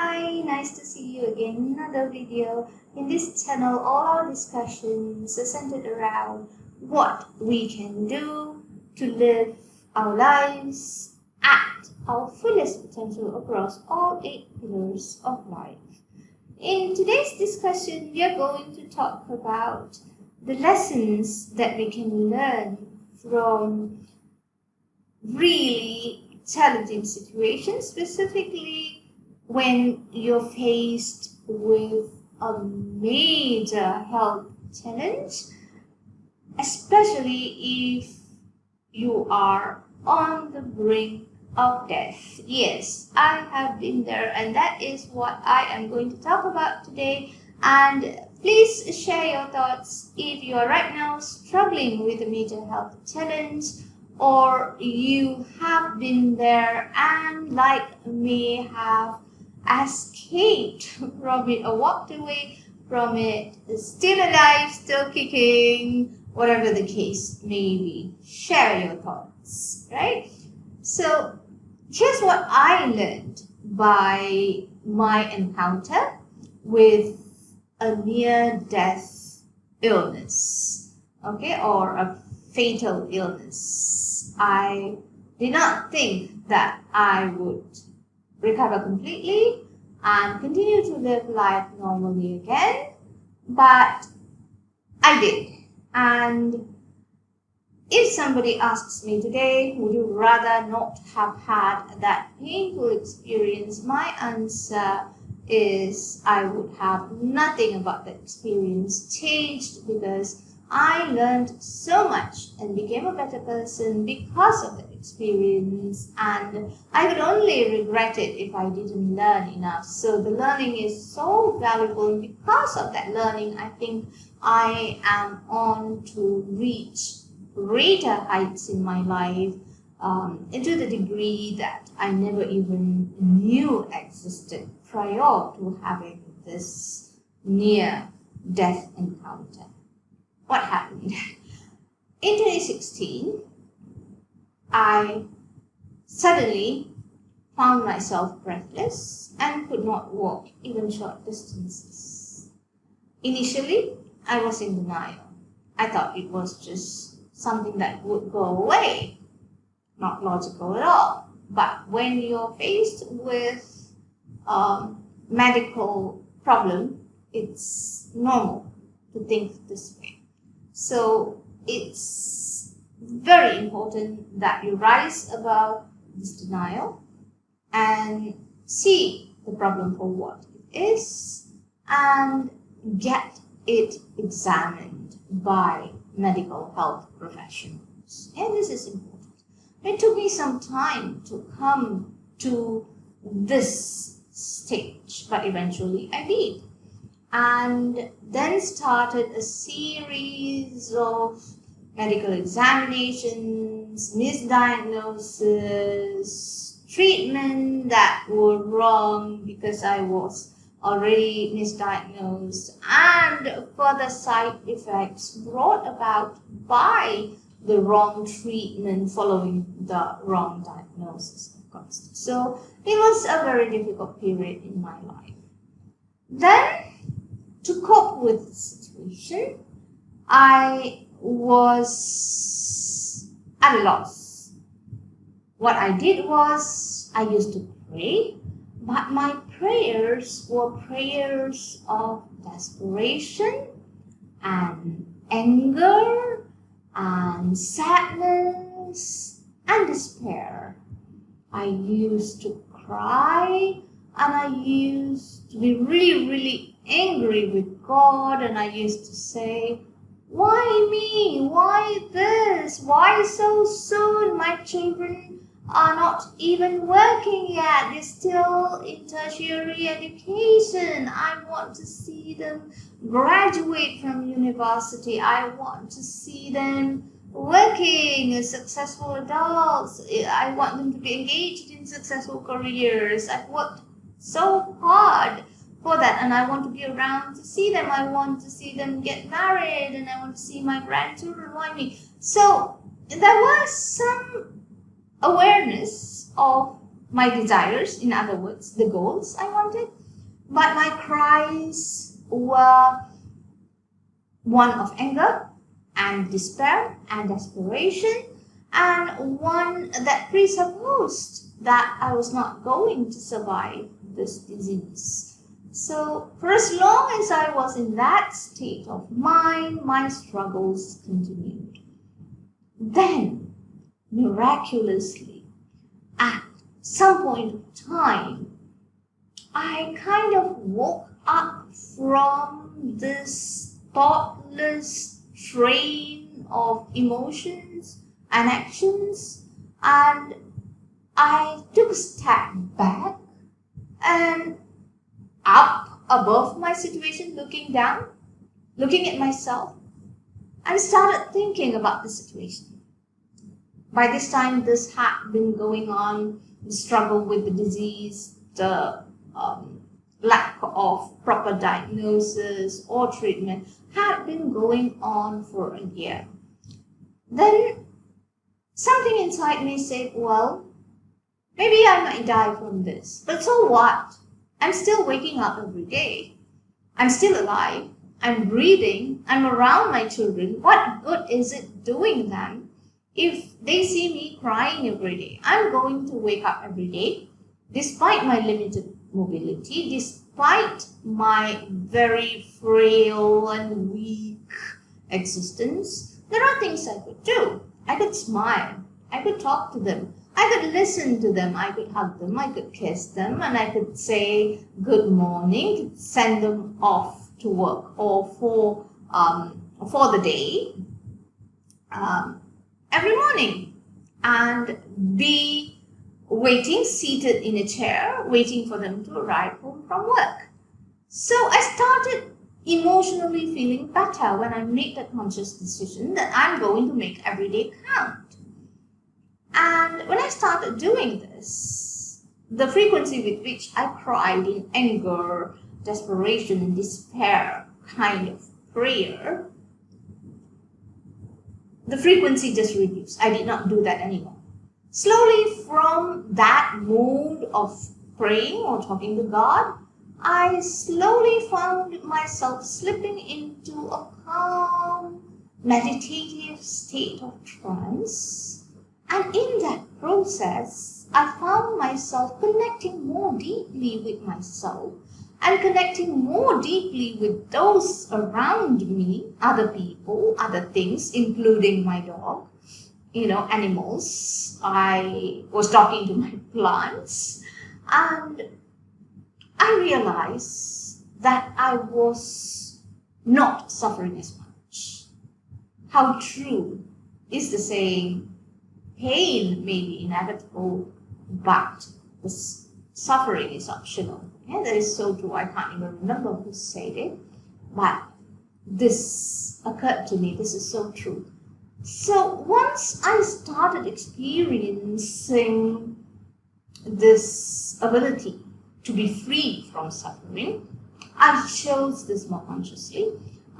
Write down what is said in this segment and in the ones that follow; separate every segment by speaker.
Speaker 1: Hi, nice to see you again in another video. In this channel, all our discussions are centered around what we can do to live our lives at our fullest potential across all 8 pillars of life. In today's discussion, we are going to talk about the lessons that we can learn from really challenging situations, specifically when you're faced with a major health challenge, especially if you are on the brink of death. Yes, I have been there, and that is what I am going to talk about today. And please share your thoughts if you are right now struggling with a major health challenge, or you have been there and, like me, have escaped from it or walked away from it, still alive, still kicking, whatever the case may be. Share your thoughts, right? So here's what I learned by my encounter with a near-death illness, okay, or a fatal illness. I did not think that I would recover completely and continue to live life normally again, but I did. And if somebody asks me today, would you rather not have had that painful experience, my answer is I would have nothing about that experience changed, because I learned so much and became a better person because of that experience, and I would only regret it if I didn't learn enough. So the learning is so valuable, and because of that learning, I think I am on to reach greater heights in my life, to the degree that I never even knew existed prior to having this near-death encounter. What happened? In 2016, I suddenly found myself breathless and could not walk even short distances. Initially, I was in denial. I thought it was just something that would go away. Not logical at all. But when you're faced with a medical problem, it's normal to think this way. So it's very important that you rise above this denial and see the problem for what it is and get it examined by medical health professionals. And this is important. It took me some time to come to this stage, but eventually I did. And then started a series of medical examinations, misdiagnosis, treatment that were wrong because I was already misdiagnosed, and further side effects brought about by the wrong treatment following the wrong diagnosis, of course. So it was a very difficult period in my life. Then, to cope with the situation, I was at a loss. What I did was, I used to pray, but my prayers were prayers of desperation and anger and sadness and despair. I used to cry, and I used to be really, really angry with God, and I used to say, why me? Why this? Why so soon? My children are not even working yet. They're still in tertiary education. I want to see them graduate from university. I want to see them working as successful adults. I want them to be engaged in successful careers. I've worked so hard for that, and I want to be around to see them. I want to see them get married, and I want to see my grandchildren. Why me? So there was some awareness of my desires, in other words, the goals I wanted. But my cries were one of anger and despair and desperation, and one that presupposed that I was not going to survive this disease. So for as long as I was in that state of mind, my struggles continued. Then, miraculously, at some point of time, I kind of woke up from this thoughtless train of emotions and actions, and I took a step back and up above my situation, looking down, looking at myself, and started thinking about the situation. By this time, this had been going on, the struggle with the disease, the lack of proper diagnosis or treatment had been going on for a year. Then something inside me said, well, maybe I might die from this, but so what? I'm still waking up every day. I'm still alive. I'm breathing. I'm around my children. What good is it doing them if they see me crying every day? I'm going to wake up every day, despite my limited mobility, despite my very frail and weak existence. There are things I could do. I could smile. I could talk to them. I could listen to them. I could hug them. I could kiss them. And I could say good morning, send them off to work or for the day every morning, and be waiting, seated in a chair, waiting for them to arrive home from work. So I started emotionally feeling better when I made that conscious decision that I'm going to make every day count. And when I started doing this, the frequency with which I cried in anger, desperation, and despair kind of prayer, the frequency just reduced. I did not do that anymore. Slowly, from that mood of praying or talking to God, I slowly found myself slipping into a calm, meditative state of trance. And in that process, I found myself connecting more deeply with myself and connecting more deeply with those around me, other people, other things, including my dog, animals. I was talking to my plants, and I realized that I was not suffering as much. How true is the saying, pain may be inevitable, but the suffering is optional. Yeah, that is so true. I can't even remember who said it, but this occurred to me. This is so true. So once I started experiencing this ability to be free from suffering, I chose this more consciously.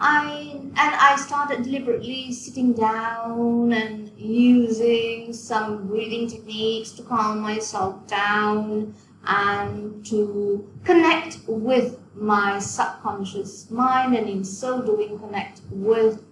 Speaker 1: I started deliberately sitting down and using some breathing techniques to calm myself down and to connect with my subconscious mind, and in so doing connect with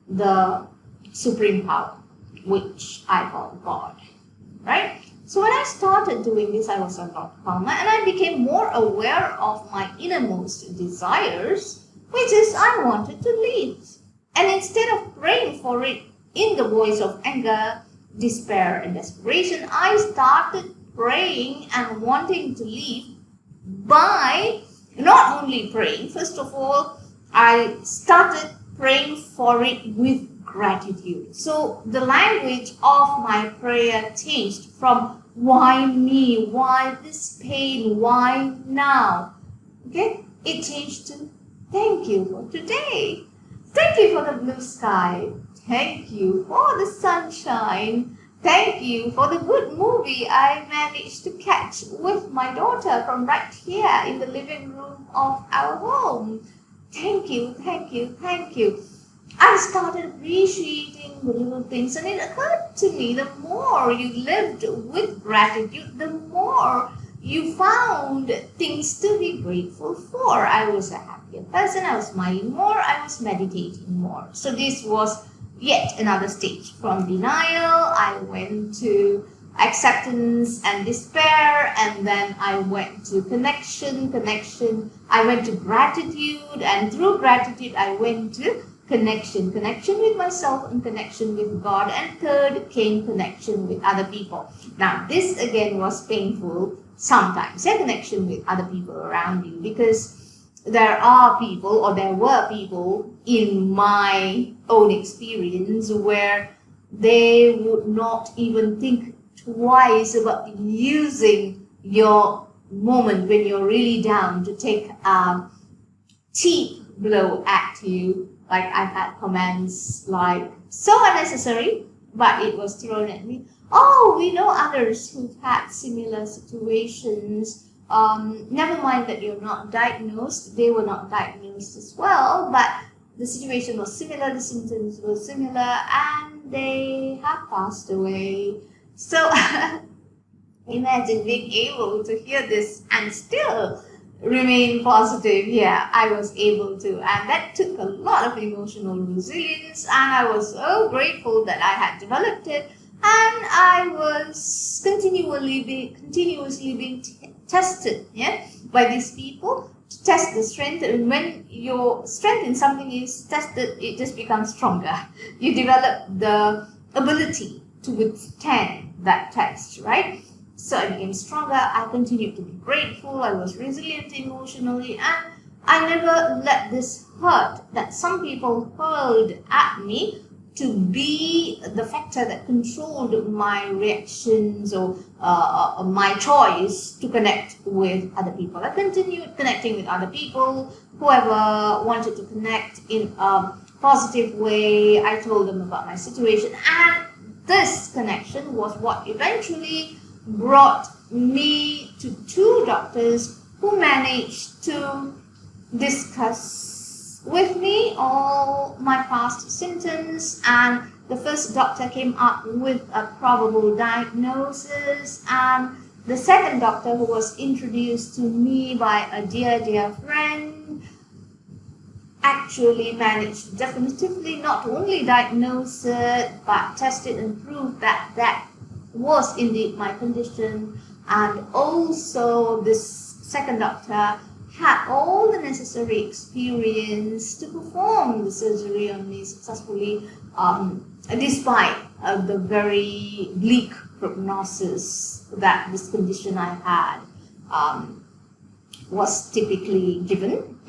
Speaker 1: the supreme power, which I call God, right? So when I started doing this, I was a lot calmer, and I became more aware of my innermost desires, which is I wanted to leave. And instead of praying for it in the voice of anger, despair, and desperation, I started praying and wanting to leave by not only praying. First of all, I started praying for it with gratitude. So the language of my prayer changed from why me, why this pain, why now, okay? It changed to thank you for today. Thank you for the blue sky. Thank you for the sunshine. Thank you for the good movie I managed to catch with my daughter from right here in the living room of our home. Thank you, thank you, thank you. I started appreciating the little things, and it occurred to me, the more you lived with gratitude, the more you found things to be grateful for. I was a happier person, I was smiling more, I was meditating more. So this was yet another stage. From denial, I went to acceptance and despair, and then I went to connection, I went to gratitude, and through gratitude I went to connection with myself and connection with God, and third came connection with other people. Now this again was painful sometimes, connection with other people around you, because there were people in my own experience where they would not even think twice about using your moment when you're really down to take a cheap blow at you. Like, I've had comments like, so unnecessary, but it was thrown at me. Oh, we know others who've had similar situations. Never mind that you're not diagnosed. They were not diagnosed as well, but the situation was similar, the symptoms were similar, and they have passed away. So imagine being able to hear this and still remain positive. Yeah, I was able to, and that took a lot of emotional resilience, and I was so grateful that I had developed it, and I was continuously being tested, by these people to test the strength. And when your strength in something is tested, it just becomes stronger. You develop the ability to withstand that test, right? So I became stronger, I continued to be grateful, I was resilient emotionally, and I never let this hurt that some people hurled at me to be the factor that controlled my reactions or my choice to connect with other people. I continued connecting with other people, whoever wanted to connect in a positive way. I told them about my situation, and this connection was what eventually brought me to two doctors who managed to discuss with me all my past symptoms, and the first doctor came up with a probable diagnosis, and the second doctor, who was introduced to me by a dear friend, actually managed to definitively not only diagnose it but test it and prove that that was indeed my condition. And also this second doctor had all the necessary experience to perform the surgery on me successfully, despite the very bleak prognosis that this condition I had was typically given.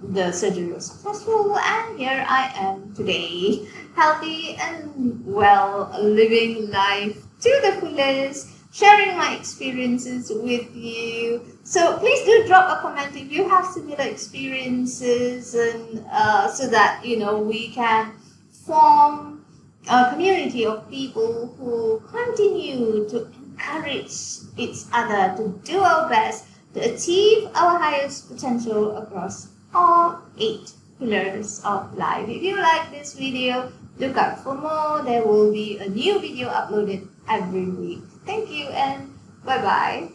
Speaker 1: The surgery was successful, and here I am today, healthy and well, living life to the fullest, sharing my experiences with you. So please do drop a comment if you have similar experiences, and so that we can form a community of people who continue to encourage each other to do our best to achieve our highest potential across all 8 pillars of life. If you like this video, look out for more. There will be a new video uploaded every week. Thank you, and bye bye.